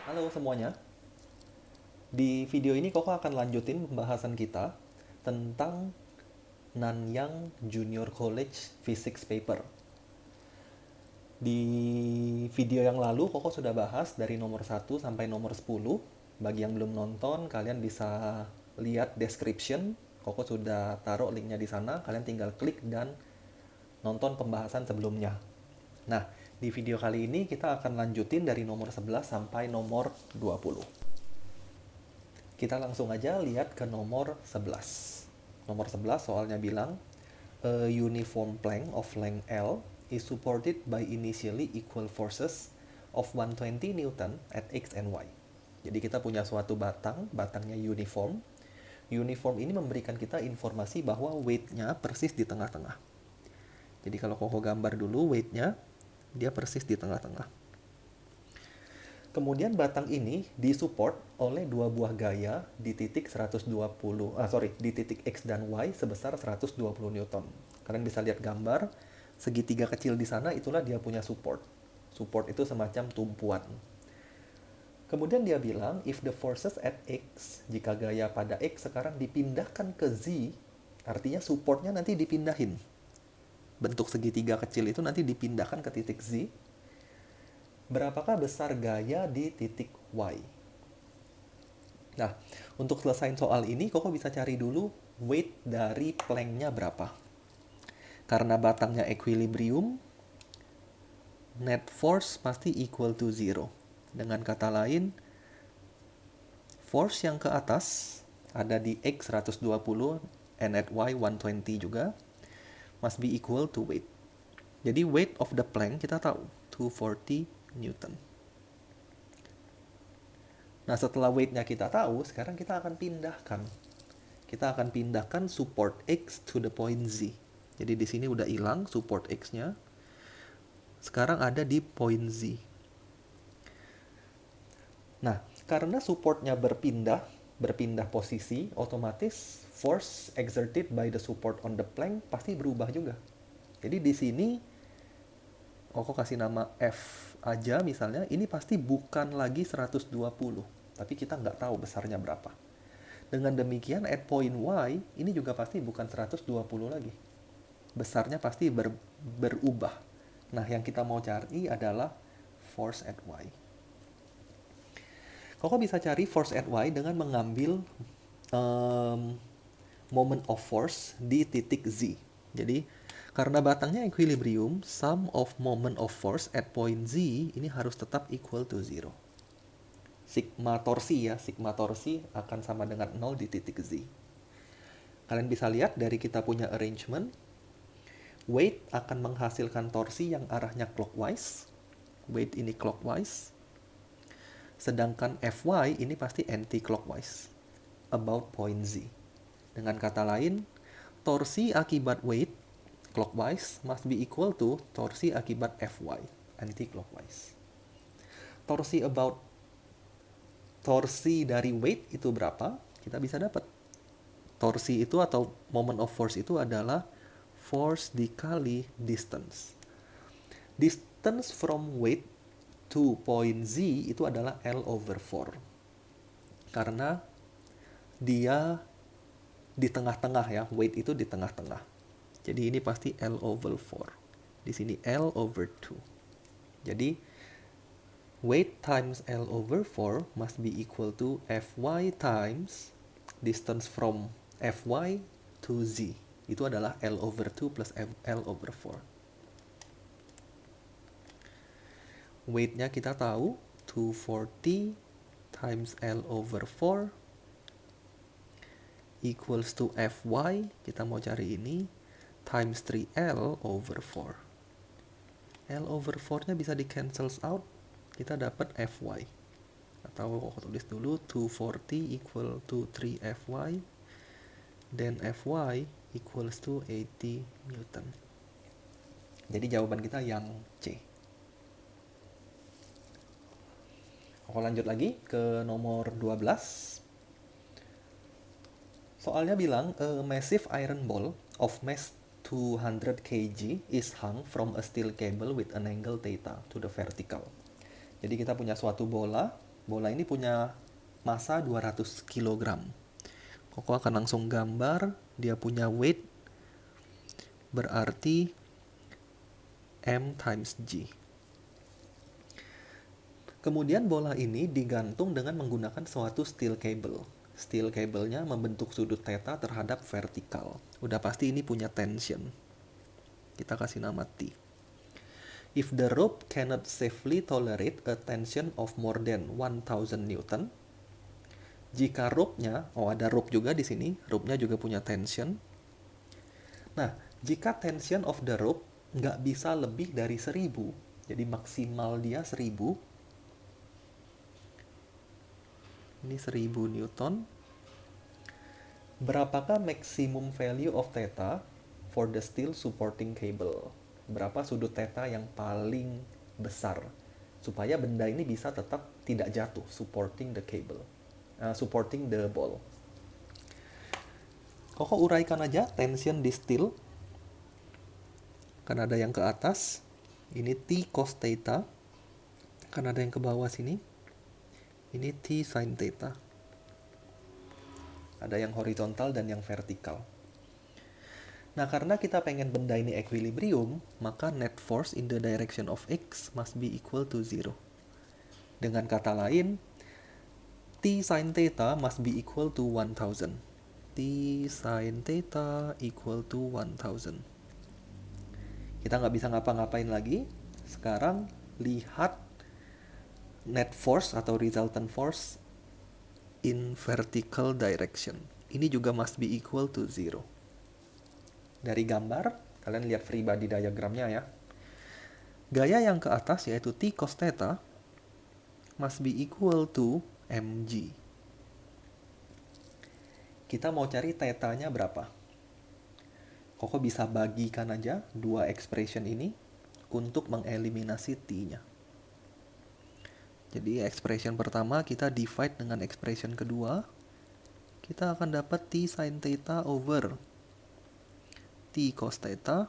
Halo semuanya, di video ini Koko akan lanjutin pembahasan kita tentang Nanyang Junior College Physics Paper. Di video yang lalu Koko sudah bahas dari nomor 1 sampai nomor 10. Bagi yang belum nonton, kalian bisa lihat description. Koko sudah taruh linknya di sana, kalian tinggal klik dan nonton pembahasan sebelumnya. Nah, di video kali ini kita akan lanjutin dari nomor 11 sampai nomor 20. Kita langsung aja lihat ke nomor 11. Nomor 11 soalnya bilang, a uniform plank of length L is supported by initially equal forces of 120 Newton at X and Y. Jadi kita punya suatu batangnya uniform. Uniform ini memberikan kita informasi bahwa weight-nya persis di tengah-tengah. Jadi kalau Koko gambar dulu weight-nya, dia persis di tengah-tengah. Kemudian batang ini disupport oleh dua buah gaya di titik 120, di titik X dan Y sebesar 120 Newton. Kalian bisa lihat gambar, segitiga kecil di sana itulah dia punya support. Support itu semacam tumpuan. Kemudian dia bilang, if the forces at X, jika gaya pada X sekarang dipindahkan ke Z, artinya supportnya nanti dipindahin. Bentuk segitiga kecil itu nanti dipindahkan ke titik Z, berapakah besar gaya di titik Y? Nah, untuk selesai soal ini, Koko bisa cari dulu weight dari planknya berapa. Karena batangnya equilibrium, net force pasti equal to zero. Dengan kata lain, force yang ke atas ada di X 120 and at Y 120 juga, must be equal to weight. Jadi weight of the plank kita tahu, 240 Newton. Nah, setelah weight-nya kita tahu, sekarang kita akan pindahkan. Kita akan pindahkan support X to the point Z. Jadi di sini udah hilang support X-nya. Sekarang ada di point Z. Nah, karena supportnya berpindah posisi, otomatis force exerted by the support on the plank pasti berubah juga. Jadi di sini aku kasih nama F aja misalnya, ini pasti bukan lagi 120, tapi kita nggak tahu besarnya berapa. Dengan demikian, at point Y, ini juga pasti bukan 120 lagi. Besarnya pasti berubah. Nah, yang kita mau cari adalah force at Y. Koko bisa cari force at Y dengan mengambil um, moment of force di titik Z. Jadi, karena batangnya equilibrium, sum of moment of force at point Z ini harus tetap equal to zero. Sigma torsi akan sama dengan 0 di titik Z. Kalian bisa lihat dari kita punya arrangement, weight akan menghasilkan torsi yang arahnya clockwise. Weight ini clockwise. Sedangkan Fy ini pasti anti-clockwise. About point Z. Dengan kata lain, torsi akibat weight clockwise must be equal to torsi akibat Fy anti-clockwise. Torsi dari weight itu berapa? Kita bisa dapat. Torsi itu atau moment of force itu adalah force dikali distance. Distance from weight to point Z itu adalah L over 4. Karena dia di tengah-tengah ya, weight itu di tengah-tengah. Jadi ini pasti L over 4. Di sini L over 2. Jadi weight times L over 4 must be equal to Fy times distance from Fy to Z. Itu adalah L over 2 plus L over 4. Weight-nya kita tahu 240 times L over 4 equals to Fy, kita mau cari ini, times 3L over 4. L over 4-nya bisa di cancels out, kita dapat Fy. Atau aku tulis dulu, 240 equal to 3Fy, then Fy equals to 80 Newton. Jadi jawaban kita yang C. Aku lanjut lagi ke nomor 12. Soalnya bilang, a massive iron ball of mass 200 kg is hung from a steel cable with an angle theta to the vertical. Jadi kita punya suatu bola bola ini punya massa 200 kg. Koko akan langsung gambar, dia punya weight berarti M times G. Kemudian bola ini digantung dengan menggunakan suatu steel cable. Steel cable-nya membentuk sudut theta terhadap vertikal. Udah pasti ini punya tension. Kita kasih nama T. If the rope cannot safely tolerate a tension of more than 1000 Newton, jika rope-nya, ada rope juga di sini, rope-nya juga punya tension. Nah, jika tension of the rope nggak bisa lebih dari 1000, jadi maksimal dia 1000, ini 1000 Newton, berapakah maximum value of theta for the steel supporting cable? Berapa sudut theta yang paling besar supaya benda ini bisa tetap tidak jatuh, supporting the cable, supporting the ball. Koko uraikan aja tension di steel. Kan ada yang ke atas, ini T cos theta. Kan ada yang ke bawah sini, ini T sin theta. Ada yang horizontal dan yang vertikal. Nah, karena kita pengen benda ini equilibrium, maka net force in the direction of X must be equal to 0. Dengan kata lain, T sin theta must be equal to 1000. T sin theta equal to 1000. Kita nggak bisa ngapa-ngapain lagi. Sekarang lihat net force atau resultant force in vertical direction. Ini juga must be equal to 0. Dari gambar, kalian lihat free body diagramnya ya. Gaya yang ke atas yaitu T cos theta must be equal to mg. Kita mau cari theta-nya berapa? Koko bisa bagikan aja dua expression ini untuk mengeliminasi T-nya. Jadi expression pertama kita divide dengan expression kedua. Kita akan dapat T sin theta over T cos theta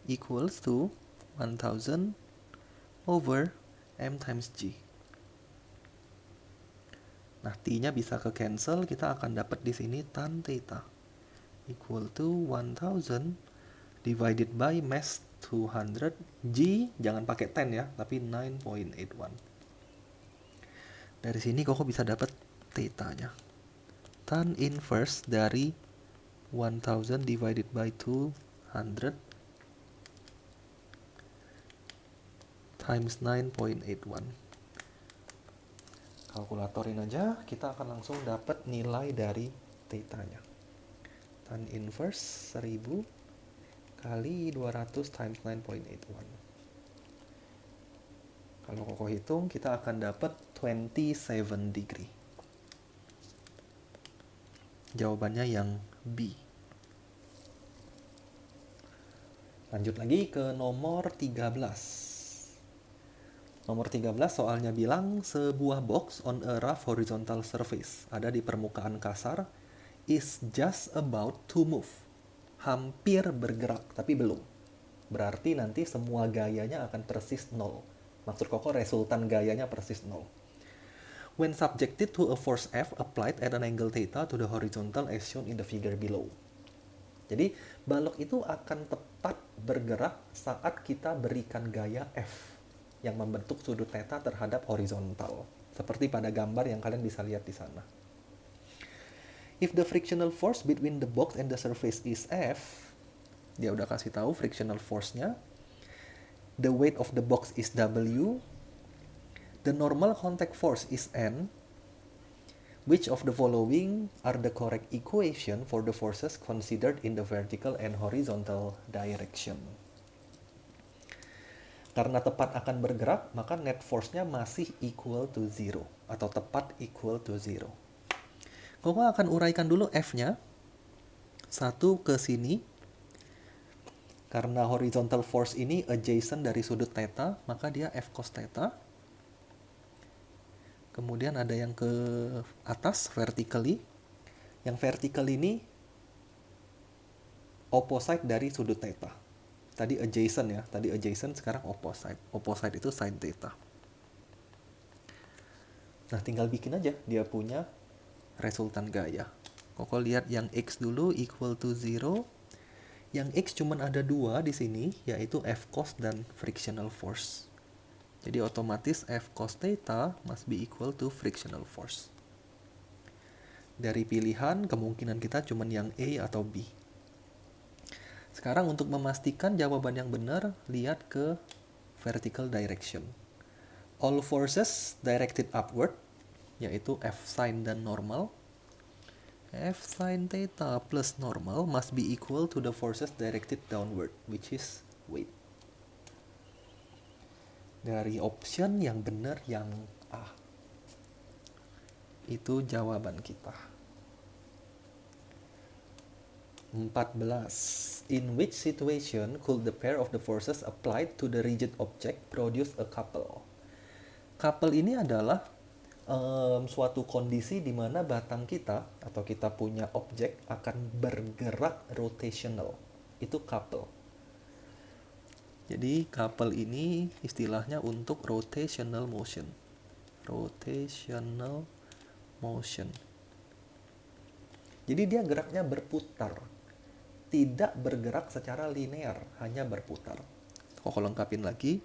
equals to 1000 over M times G. Nah, T-nya bisa ke cancel, kita akan dapat di sini tan theta equal to 1000 divided by mass 200. G jangan pakai 10 ya, tapi 9.81. Dari sini koko bisa dapat theta-nya. Tan inverse dari 1000 divided by 200 times 9.81. Kalkulatorin aja, kita akan langsung dapat nilai dari theta-nya. Tan inverse 1000 kali 200 times 9.81. Kalau koko hitung, kita akan dapat 27 degree. Jawabannya yang B. Lanjut lagi ke nomor 13. Nomor 13 soalnya bilang sebuah box on a rough horizontal surface, ada di permukaan kasar, is just about to move. Hampir bergerak, tapi belum. Berarti nanti semua gayanya akan persis 0. Maksud koko resultan gayanya persis 0. When subjected to a force F applied at an angle theta to the horizontal as shown in the figure below. Jadi, balok itu akan tepat bergerak saat kita berikan gaya F yang membentuk sudut theta terhadap horizontal. Seperti pada gambar yang kalian bisa lihat di sana. If the frictional force between the box and the surface is F, dia udah kasih tahu frictional force-nya. The weight of the box is W. The normal contact force is N. Which of the following are the correct equation for the forces considered in the vertical and horizontal direction? Karena tepat akan bergerak, maka net force-nya masih equal to 0 atau tepat equal to 0. Koko akan uraikan dulu F-nya. 1 ke sini. Karena horizontal force ini adjacent dari sudut theta, maka dia F cos theta. Kemudian ada yang ke atas, vertically. Yang vertical ini opposite dari sudut theta. Tadi adjacent ya, tadi adjacent, sekarang opposite. Opposite itu sin theta. Nah, tinggal bikin aja dia punya resultan gaya. Koko lihat yang X dulu equal to 0. Yang X cuman ada 2 di sini, yaitu F cos dan frictional force. Jadi otomatis F cos theta must be equal to frictional force. Dari pilihan, kemungkinan kita cuman yang A atau B. Sekarang untuk memastikan jawaban yang benar, lihat ke vertical direction. All forces directed upward, yaitu F sin dan normal. F sin theta plus normal must be equal to the forces directed downward, which is weight. Dari option yang benar yang A. Itu jawaban kita. 14. In which situation could the pair of the forces applied to the rigid object produce a couple? Couple ini adalah suatu kondisi di mana batang kita atau kita punya objek akan bergerak rotational. Itu couple. Jadi couple ini istilahnya untuk rotational motion. Rotational motion. Jadi dia geraknya berputar. Tidak bergerak secara linear, hanya berputar. Kok lengkapin lagi,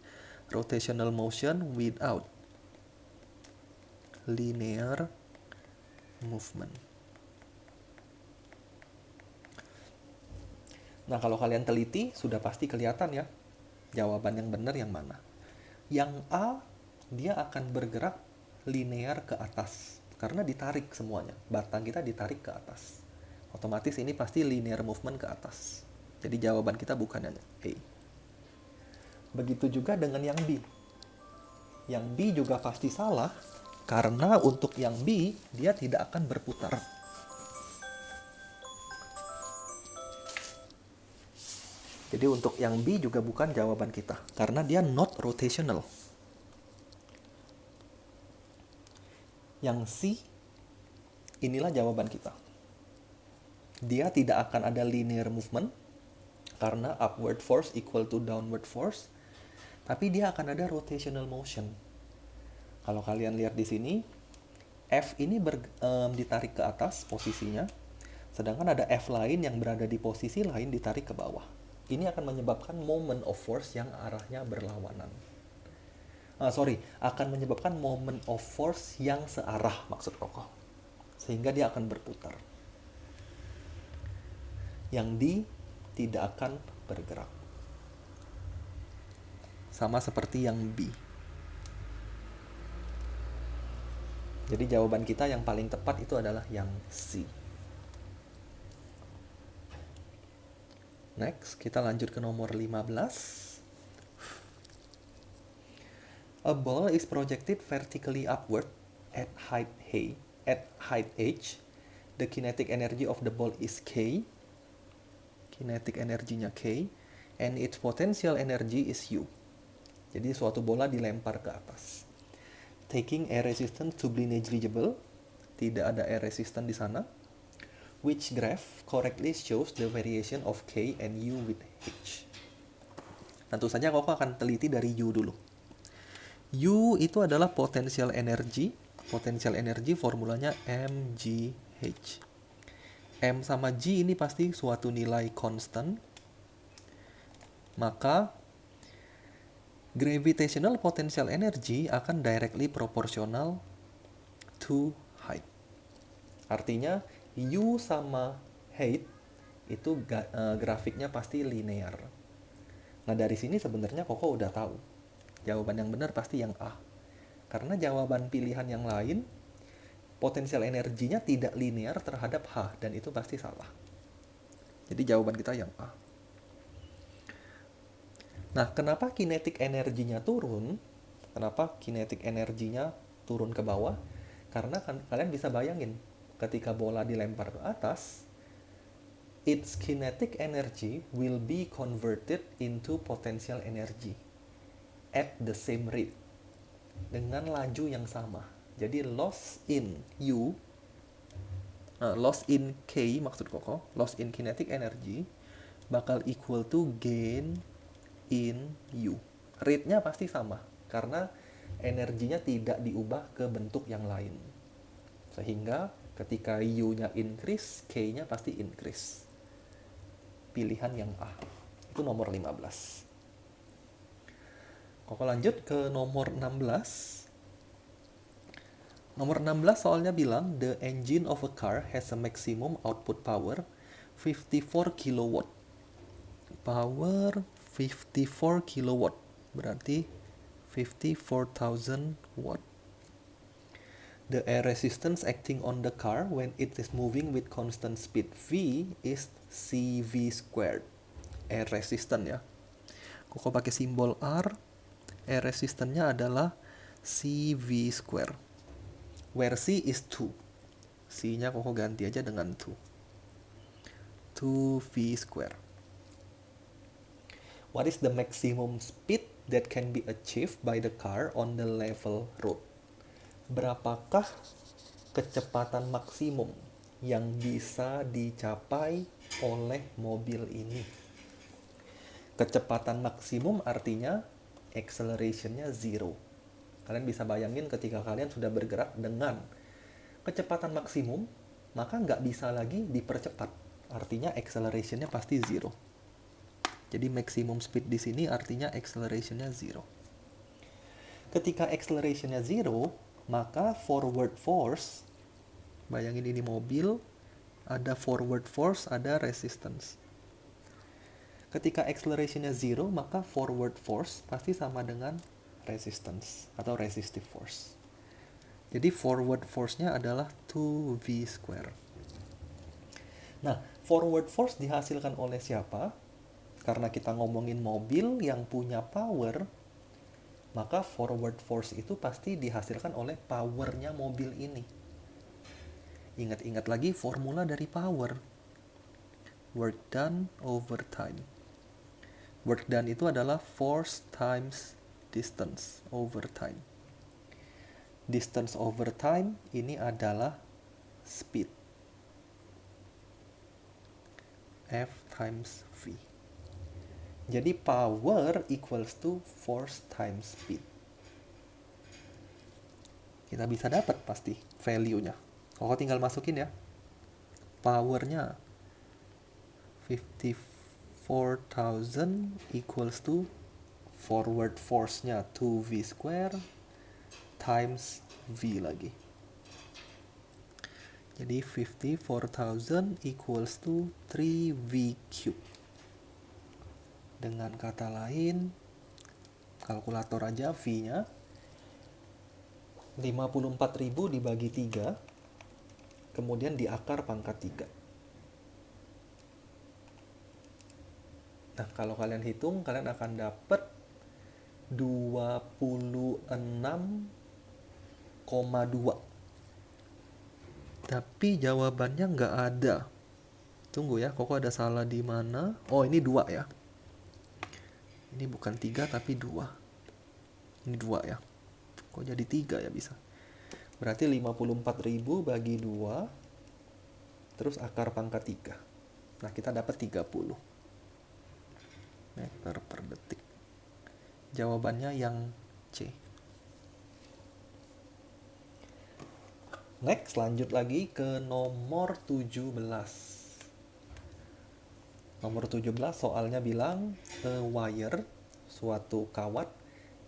rotational motion without linear movement. Nah, kalau kalian teliti, sudah pasti kelihatan ya, jawaban yang benar yang mana. Yang A, dia akan bergerak linear ke atas, karena ditarik semuanya. Batang kita ditarik ke atas. Otomatis ini pasti linear movement ke atas. Jadi jawaban kita bukan yang A. Begitu juga dengan yang B. Yang B juga pasti salah, karena untuk yang B, dia tidak akan berputar. Jadi untuk yang B juga bukan jawaban kita, karena dia not rotational. Yang C, inilah jawaban kita. Dia tidak akan ada linear movement, karena upward force equal to downward force, tapi dia akan ada rotational motion. Kalau kalian lihat di sini, F ini ditarik ke atas posisinya, sedangkan ada F lain yang berada di posisi lain ditarik ke bawah. Ini akan menyebabkan moment of force yang arahnya berlawanan. Akan menyebabkan moment of force yang searah, maksud Koko. Sehingga dia akan berputar. Yang D tidak akan bergerak. Sama seperti yang B. Jadi jawaban kita yang paling tepat itu adalah yang C. Next, kita lanjut ke nomor 15. A ball is projected vertically upward at height h. The kinetic energy of the ball is K. Kinetic energinya K. And its potential energy is U. Jadi suatu bola dilempar ke atas. Taking air resistance to be negligible, tidak ada air resistance di sana. Which graph correctly shows the variation of K and U with H? Tentu saja Koko akan teliti dari U dulu. U itu adalah potential energy. Potential energy formulanya mgh. M sama G ini pasti suatu nilai constant. Maka gravitational potential energy akan directly proportional to height. Artinya U sama height itu grafiknya pasti linear. Nah dari sini sebenarnya Koko udah tahu. Jawaban yang benar pasti yang A. Karena jawaban pilihan yang lain, potensial energinya tidak linear terhadap H. Dan itu pasti salah. Jadi jawaban kita yang A. Nah, kenapa kinetic energinya turun? Kenapa kinetic energinya turun ke bawah? Karena kalian bisa bayangin, ketika bola dilempar ke atas, its kinetic energy will be converted into potential energy at the same rate, dengan laju yang sama. Jadi loss in K maksud Koko, loss in kinetic energy bakal equal to gain in U. Rate-nya pasti sama, karena energinya tidak diubah ke bentuk yang lain. Sehingga ketika U-nya increase, K-nya pasti increase. Pilihan yang A. Itu nomor 15. Koko lanjut ke nomor 16. Nomor 16 soalnya bilang, the engine of a car has a maximum output power 54 kilowatt. Power 54 kilowatt. Berarti 54,000 watt. The air resistance acting on the car when it is moving with constant speed V is CV squared. Air resistance ya. Koko pakai simbol R. Air resistance-nya adalah CV square. Where C is 2. C-nya Koko ganti aja dengan 2. 2V square. What is the maximum speed that can be achieved by the car on the level road? Berapakah kecepatan maksimum yang bisa dicapai oleh mobil ini? Kecepatan maksimum artinya acceleration-nya 0. Kalian bisa bayangin ketika kalian sudah bergerak dengan kecepatan maksimum, maka nggak bisa lagi dipercepat. Artinya acceleration-nya pasti 0. Jadi maximum speed di sini artinya acceleration-nya 0. Ketika acceleration-nya 0, maka forward force, bayangin ini mobil, ada forward force, ada resistance. Ketika acceleration-nya 0, maka forward force pasti sama dengan resistance atau resistive force. Jadi forward force-nya adalah 2V square. Nah, forward force dihasilkan oleh siapa? Karena kita ngomongin mobil yang punya power, maka forward force itu pasti dihasilkan oleh powernya mobil ini. Ingat-ingat lagi formula dari power. Work done over time. Work done itu adalah force times distance over time. Distance over time ini adalah speed. F times V. Jadi power equals to force times speed. Kita bisa dapat pasti value-nya. Koko tinggal masukin ya. Powernya 54,000 equals to forward force-nya 2V square times V lagi. Jadi 54,000 equals to 3V cube. Dengan kata lain, kalkulator aja V-nya 54.000 dibagi 3, kemudian diakar pangkat 3. Nah, kalau kalian hitung, kalian akan dapat 26,2. Tapi jawabannya nggak ada. Tunggu ya, Koko ada salah di mana? Oh, ini 2 ya. Ini bukan 3 tapi 2. Ini 2 ya. Kok jadi 3 ya bisa? Berarti 54.000 bagi 2, terus akar pangkat 3. Nah, kita dapat 30 meter per detik. Jawabannya yang C. Next, lanjut lagi ke nomor 17. Nomor 17 soalnya bilang, a wire, suatu kawat,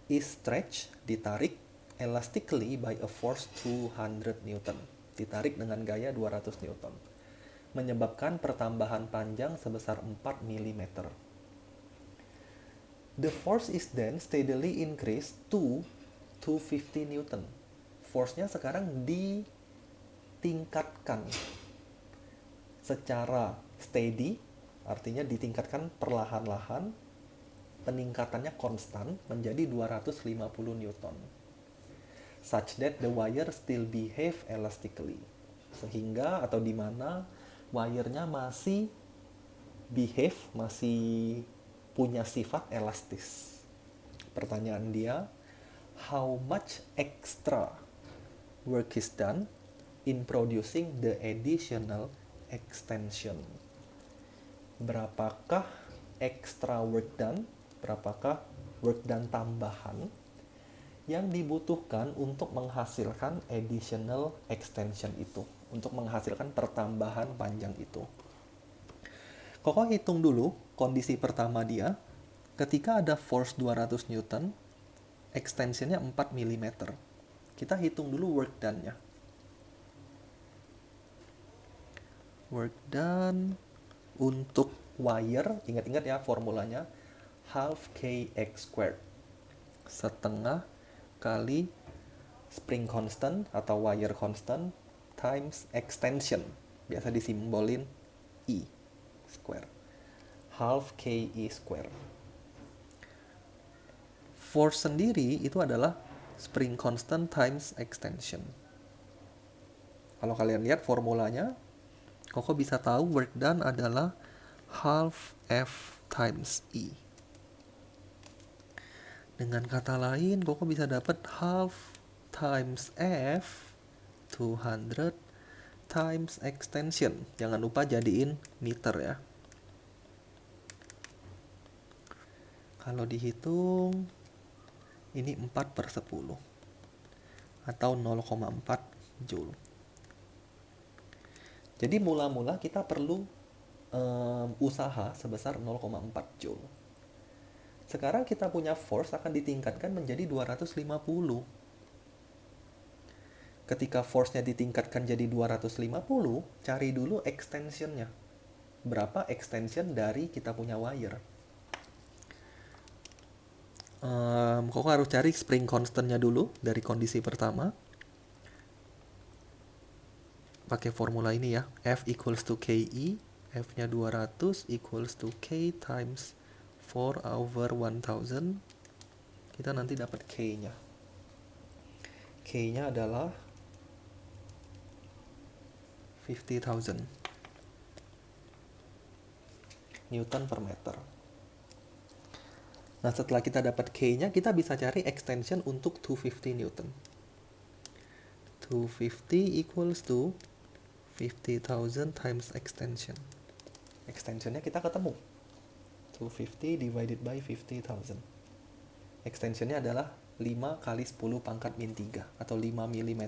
is stretched, ditarik, elastically by a force 200 Newton. Ditarik dengan gaya 200 Newton. Menyebabkan pertambahan panjang sebesar 4 mm. The force is then steadily increased to 250 Newton. Force-nya sekarang ditingkatkan secara steady, artinya ditingkatkan perlahan-lahan, peningkatannya konstan menjadi 250 Newton. Such that the wire still behave elastically. Sehingga atau di mana wire-nya masih behave, masih punya sifat elastis. Pertanyaan dia, how much extra work is done in producing the additional extension? Berapakah extra work done, berapakah work done tambahan yang dibutuhkan untuk menghasilkan additional extension itu, untuk menghasilkan pertambahan panjang itu. Koko hitung dulu kondisi pertama dia, ketika ada force 200 Newton, extensionnya 4 mm. Kita hitung dulu work done-nya. Work done untuk wire, ingat-ingat ya formulanya, half kx squared. Setengah kali spring constant atau wire constant times extension. Biasa disimbolin E square. Half ke square. Force sendiri itu adalah spring constant times extension. Kalau kalian lihat formulanya, Koko bisa tahu work done adalah half F times E. Dengan kata lain, Koko bisa dapat half times F 200 times extension. Jangan lupa jadiin meter ya. Kalau dihitung, ini 4/10 atau 0,4 joule. Jadi mula-mula kita perlu usaha sebesar 0,4 joule. Sekarang kita punya force akan ditingkatkan menjadi 250. Ketika force-nya ditingkatkan jadi 250, cari dulu extension-nya. Berapa extension dari kita punya wire? Kok harus cari spring constant-nya dulu dari kondisi pertama. Pakai formula ini ya, F equals to KE, F-nya 200 equals to K times 4/1000. Kita nanti dapat K-nya. K-nya adalah 50,000 Newton per meter. Nah, setelah kita dapat K-nya, kita bisa cari extension untuk 250 Newton. 250 equals to 50,000 times extension. Extensionnya kita ketemu. 250 divided by 50,000. Extensionnya adalah 5 kali 10 pangkat min 3 atau 5 mm.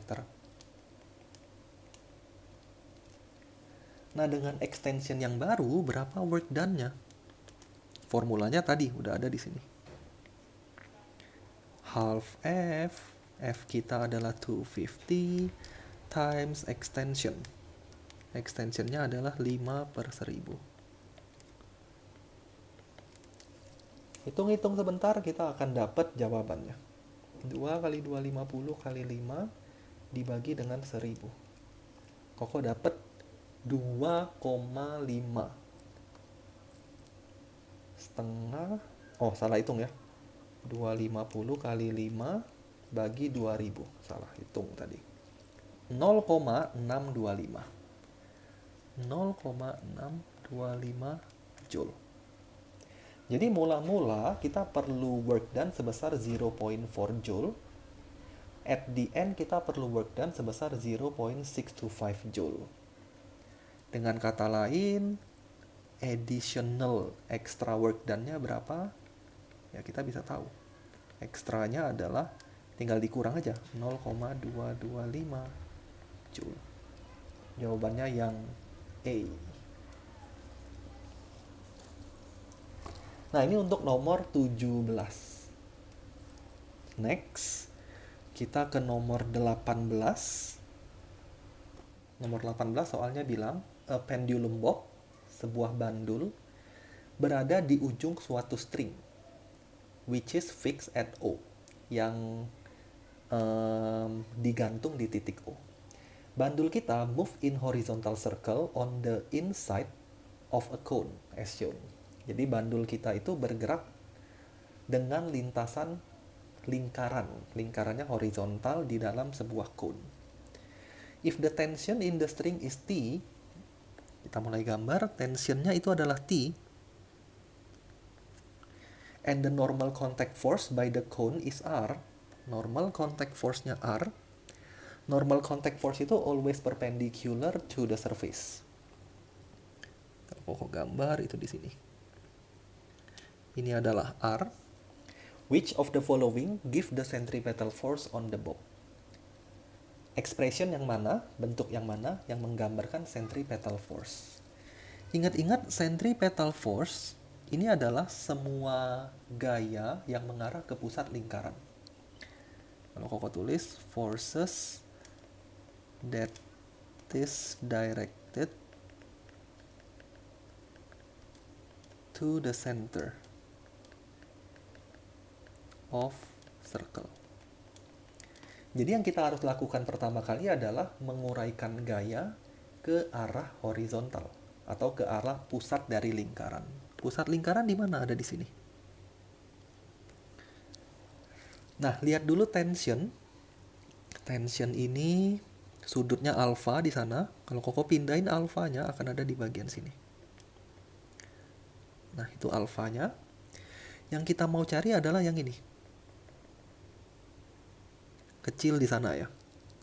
Nah, dengan extension yang baru, berapa work done-nya? Formulanya tadi udah ada di sini. Half F, F kita adalah 250 times extension. Extensionnya adalah 5/1000. Hitung-hitung sebentar, kita akan dapat jawabannya. 2 kali 250 kali 5 dibagi dengan 1000. Koko dapat 2,5 setengah. Oh, salah hitung ya. 250 kali 5 bagi 2000. Salah hitung tadi. 0,625. 0,625 joule. Jadi mula-mula kita perlu work done sebesar 0,4 joule. At the end kita perlu work done sebesar 0,625 joule. Dengan kata lain, additional extra work done-nya berapa? Ya kita bisa tahu. Ekstranya adalah tinggal dikurang aja, 0,225 joule. Jawabannya yang A. Nah, ini untuk nomor 17. Next, kita ke nomor 18. Nomor 18 soalnya bilang, a pendulum box, sebuah bandul, berada di ujung suatu string, which is fixed at O, yang digantung di titik O. Bandul kita move in horizontal circle on the inside of a cone, as shown. Jadi bandul kita itu bergerak dengan lintasan lingkaran. Lingkarannya horizontal di dalam sebuah cone. If the tension in the string is T, kita mulai gambar, tensionnya itu adalah T, and the normal contact force by the cone is R. Normal contact force-nya R. Normal contact force itu always perpendicular to the surface. Kalau gambar itu di sini. Ini adalah R. Which of the following give the centripetal force on the bob? Expression yang mana, bentuk yang mana yang menggambarkan centripetal force? Ingat-ingat, centripetal force ini adalah semua gaya yang mengarah ke pusat lingkaran. Kalau Koko tulis forces that is directed to the center of circle. Jadi yang kita harus lakukan pertama kali adalah menguraikan gaya ke arah horizontal atau ke arah pusat dari lingkaran. Pusat lingkaran di mana? Ada di sini. Nah, lihat dulu tension. Tension ini sudutnya alfa di sana. Kalau Koko pindahin alfanya akan ada di bagian sini. Nah, itu alfanya. Yang kita mau cari adalah yang ini. Kecil di sana ya.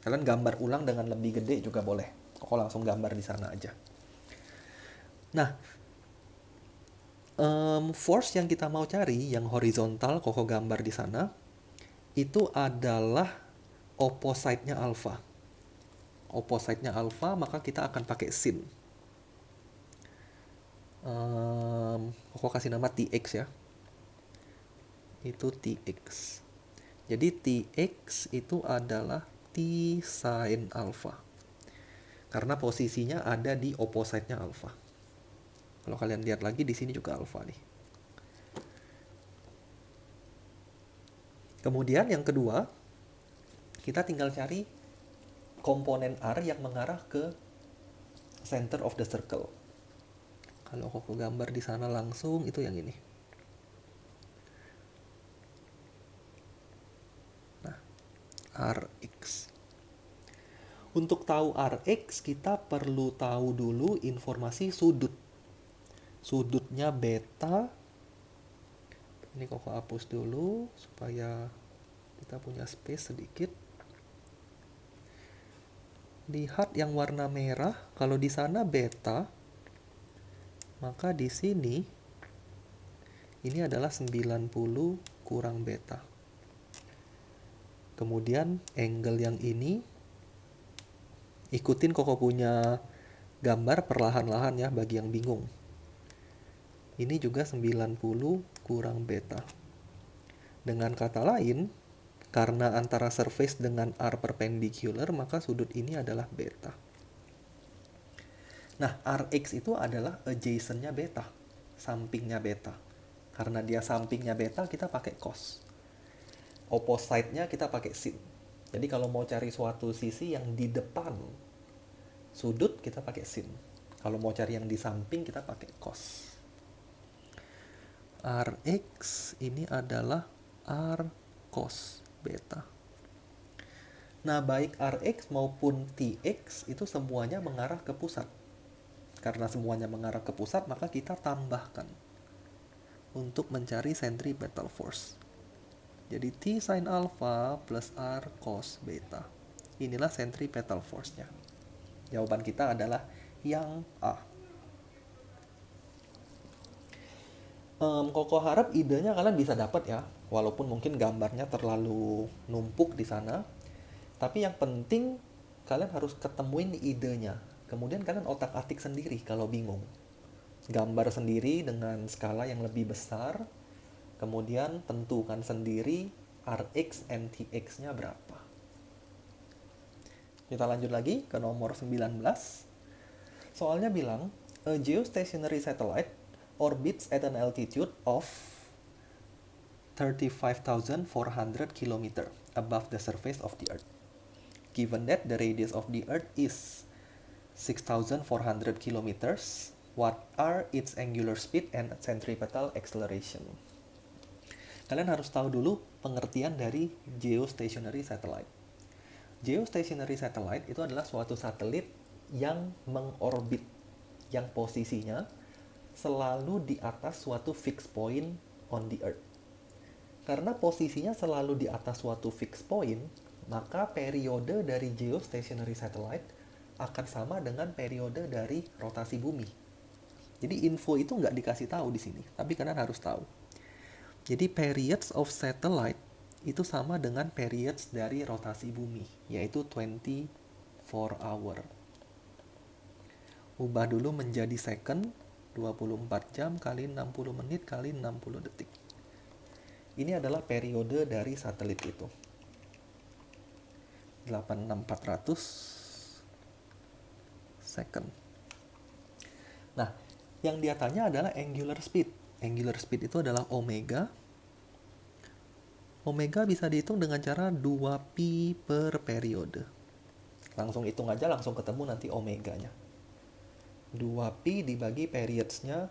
Kalian gambar ulang dengan lebih gede juga boleh. Koko langsung gambar di sana aja. Nah, force yang kita mau cari, yang horizontal, Koko gambar di sana, itu adalah opposite-nya alpha. Opposite-nya alpha, maka kita akan pakai sin. Koko kasih nama Tx ya. Itu Tx. Jadi Tx itu adalah T sin alpha. Karena posisinya ada di opposite-nya alpha. Kalau kalian lihat lagi di sini juga alpha nih. Kemudian yang kedua, kita tinggal cari komponen R yang mengarah ke center of the circle. Kalau Koko gambar di sana langsung itu yang ini. Nah, Rx. Untuk tahu Rx, kita perlu tahu dulu informasi sudut. Sudutnya beta. Ini Koko hapus dulu supaya kita punya space sedikit. Lihat yang warna merah, kalau di sana beta, maka di sini ini adalah 90 kurang beta. Kemudian angle yang ini, ikutin Koko punya gambar perlahan-lahan ya bagi yang bingung. Ini juga 90 kurang beta. Dengan kata lain, karena antara surface dengan R perpendicular, maka sudut ini adalah beta. Nah, Rx itu adalah adjacent-nya beta, sampingnya beta. Karena dia sampingnya beta, kita pakai cos. Opposite-nya kita pakai sin. Jadi kalau mau cari suatu sisi yang di depan sudut, kita pakai sin. Kalau mau cari yang di samping, kita pakai cos. Rx ini adalah R cos beta. Nah, baik Rx maupun Tx itu semuanya mengarah ke pusat. Karena semuanya mengarah ke pusat, maka kita tambahkan untuk mencari centripetal force. Jadi T sin alpha plus R cos beta. Inilah centripetal force-nya. Jawaban kita adalah yang A. Koko harap idenya kalian bisa dapat ya, walaupun mungkin gambarnya terlalu numpuk di sana. Tapi yang penting kalian harus ketemuin idenya. Kemudian kalian otak-atik sendiri kalau bingung. Gambar sendiri dengan skala yang lebih besar. Kemudian tentukan sendiri Rx and Tx-nya berapa. Kita lanjut lagi ke nomor 19. Soalnya bilang, a geostationary satellite orbits at an altitude of 35,400 km above the surface of the Earth. Given that the radius of the Earth is 6,400 km, what are its angular speed and centripetal acceleration? Kalian harus tahu dulu pengertian dari geostationary satellite. Geostationary satellite itu adalah suatu satelit yang mengorbit, yang posisinya selalu di atas suatu fixed point on the Earth. Karena posisinya selalu di atas suatu fixed point, maka periode dari geostationary satellite akan sama dengan periode dari rotasi bumi. Jadi info itu nggak dikasih tahu di sini, tapi kalian harus tahu. Jadi periods of satellite itu sama dengan periods dari rotasi bumi, yaitu 24 hour. Ubah dulu menjadi second, 24 jam kali 60 menit kali 60 detik. Ini adalah periode dari satelit itu. 86400 second. Nah, yang dia tanya adalah angular speed. Angular speed itu adalah omega. Omega bisa dihitung dengan cara 2pi per periode. Langsung hitung aja, langsung ketemu nanti omeganya. 2pi dibagi periods-nya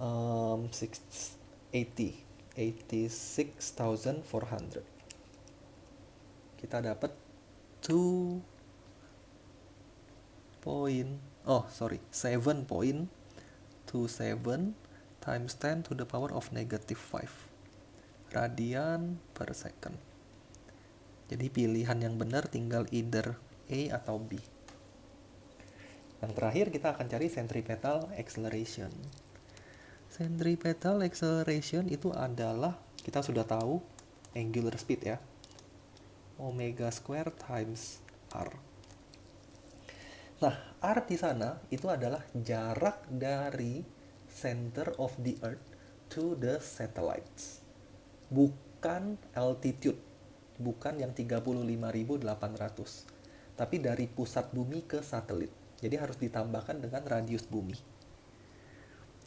86,400. Kita dapat 7.27 times 10 to the power of negative 5 radian per second. Jadi pilihan yang benar tinggal either A atau B. Yang terakhir kita akan cari centripetal acceleration. Centripetal acceleration itu adalah, kita sudah tahu angular speed ya, omega square times R. Nah, R di sana itu adalah jarak dari center of the earth to the satellites. Bukan altitude, bukan yang 35.800, tapi dari pusat bumi ke satelit. Jadi harus ditambahkan dengan radius bumi.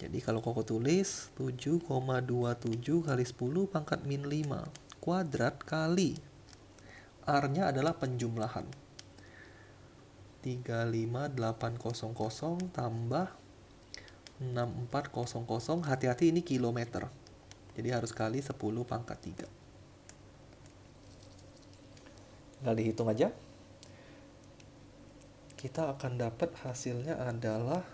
Jadi kalau Koko tulis 7,27 kali 10 pangkat min 5 kuadrat kali R-nya adalah penjumlahan. 35800 tambah 6400, hati-hati ini kilometer. Jadi harus kali 10 pangkat 3. Tinggal dihitung aja. Kita akan dapat hasilnya adalah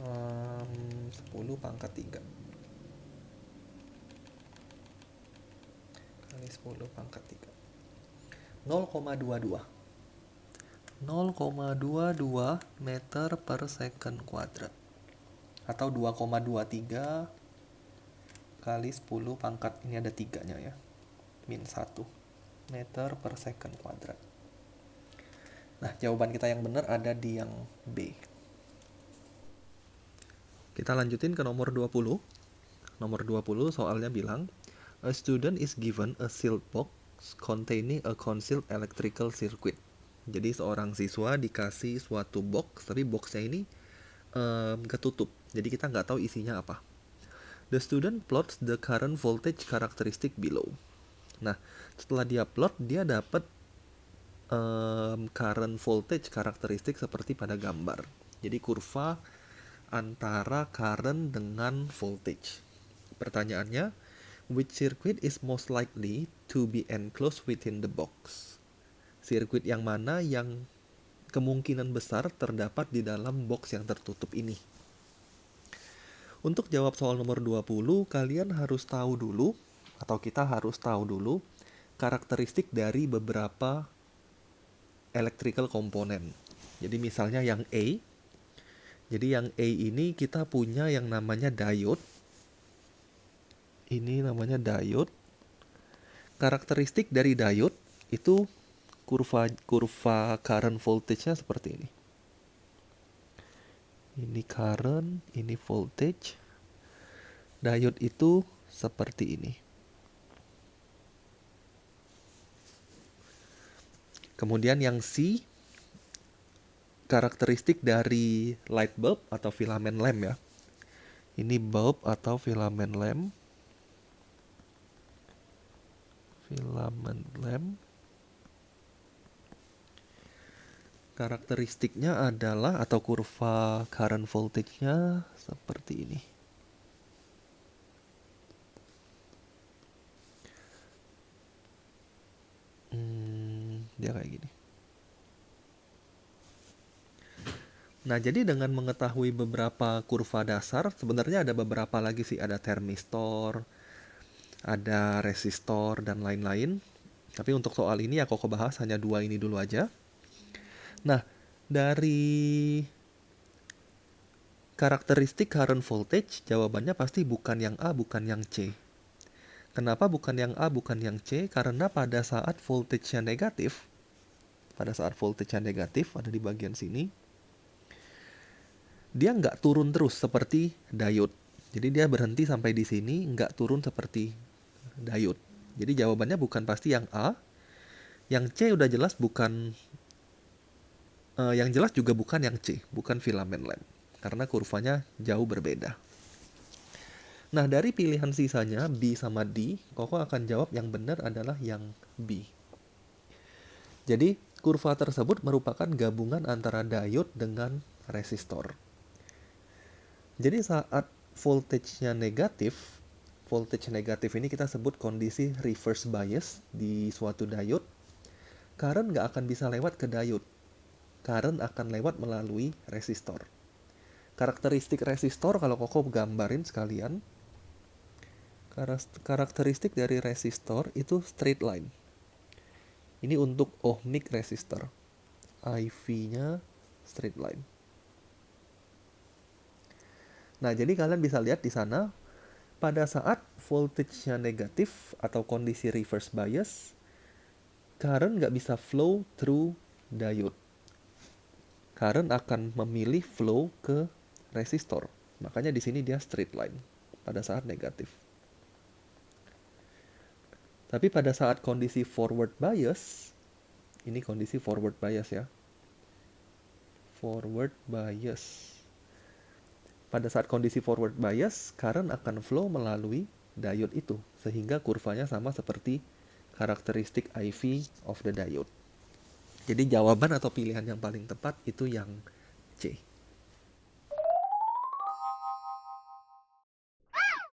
10 pangkat 3 kali 10 pangkat 3. 0,22 meter per second kuadrat, atau 2,23 kali 10 pangkat, ini ada 3-nya ya, min 1 meter per second kuadrat. Nah, jawaban kita yang benar ada di yang B. Kita lanjutin ke nomor 20. Nomor 20 soalnya bilang, a student is given a sealed box containing a concealed electrical circuit. Jadi seorang siswa dikasih suatu box, tapi boxnya ini ketutup. Jadi kita nggak tahu isinya apa. The student plots the current voltage characteristic below. Nah, setelah dia plot, dia dapat current voltage karakteristik seperti pada gambar. Jadi kurva antara current dengan voltage. Pertanyaannya, which circuit is most likely to be enclosed within the box? Sirkuit yang mana yang kemungkinan besar terdapat di dalam box yang tertutup ini? Untuk jawab soal nomor 20, kalian harus tahu dulu, atau kita harus tahu dulu, karakteristik dari beberapa electrical component. Jadi misalnya yang A, jadi yang A ini kita punya yang namanya diode. Ini namanya diode. Karakteristik dari diode itu kurva current voltage-nya seperti ini. Ini current, ini voltage. Diode itu seperti ini. Kemudian yang C, karakteristik dari light bulb atau filament lamp ya. Ini bulb atau filament lamp. Filament lamp. Karakteristiknya adalah, atau kurva current voltage-nya seperti ini. Dia kayak gini. Nah, jadi dengan mengetahui beberapa kurva dasar, sebenarnya ada beberapa lagi sih. Ada termistor, ada resistor, dan lain-lain. Tapi untuk soal ini ya Koko bahas hanya 2 ini dulu aja. Nah, dari Karakteristik current voltage, jawabannya pasti bukan yang A, bukan yang C. Kenapa bukan yang A, bukan yang C? Karena pada saat voltage-nya negatif, ada di bagian sini, dia nggak turun terus seperti diode. Jadi dia berhenti sampai di sini, nggak turun seperti diode. Jadi jawabannya bukan pasti yang A. Yang C udah jelas bukan, yang jelas juga bukan yang C, bukan filament lamp. Karena kurvanya jauh berbeda. Nah, dari pilihan sisanya B sama D, Koko akan jawab yang benar adalah yang B. Jadi, kurva tersebut merupakan gabungan antara diode dengan resistor. Jadi saat voltage-nya negatif, voltage negatif ini kita sebut kondisi reverse bias di suatu diode, current nggak akan bisa lewat ke diode. Current akan lewat melalui resistor. Karakteristik resistor, kalau Koko gambarin sekalian, karakteristik dari resistor itu straight line. Ini untuk ohmic resistor. IV-nya straight line. Nah, jadi kalian bisa lihat di sana, pada saat voltage-nya negatif atau kondisi reverse bias, current nggak bisa flow through diode. Current akan memilih flow ke resistor. Makanya di sini dia straight line pada saat negatif. Tapi pada saat kondisi forward bias, ini kondisi forward bias ya. Forward bias. Pada saat kondisi forward bias, current akan flow melalui diode itu, sehingga kurvanya sama seperti karakteristik IV of the diode. Jadi jawaban atau pilihan yang paling tepat itu yang C.